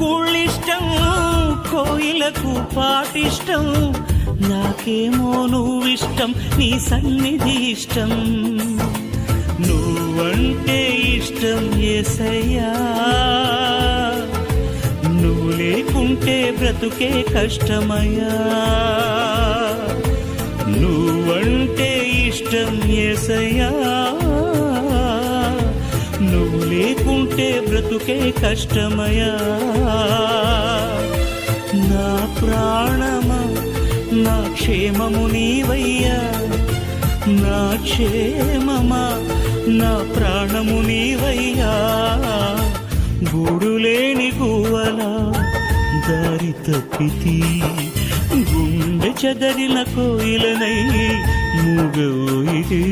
కూళ్ళిష్టం కోయిలకు పాటిష్టం, నాకేమో నువ్విష్టం నీ సన్నిధి ఇష్టం. నువ్వంటే ఇష్టం యేసయ్యా, నువ్వు లేకుంటే బ్రతుకే కష్టమయ్యా. నువ్వంటే ఇష్టం యేసయ్యా, నువ్వు లేకుంటే బ్రతుకే కష్టమయ్యా. నా ప్రాణమా నా క్షేమము నీవయ్యా, నా క్షేమమా నా ప్రాణము నీవయ్యా. గూడులేని గువ్వలా దారి తప్పితి, గుండె చెదరిన కోయిలనై మూగోయితే.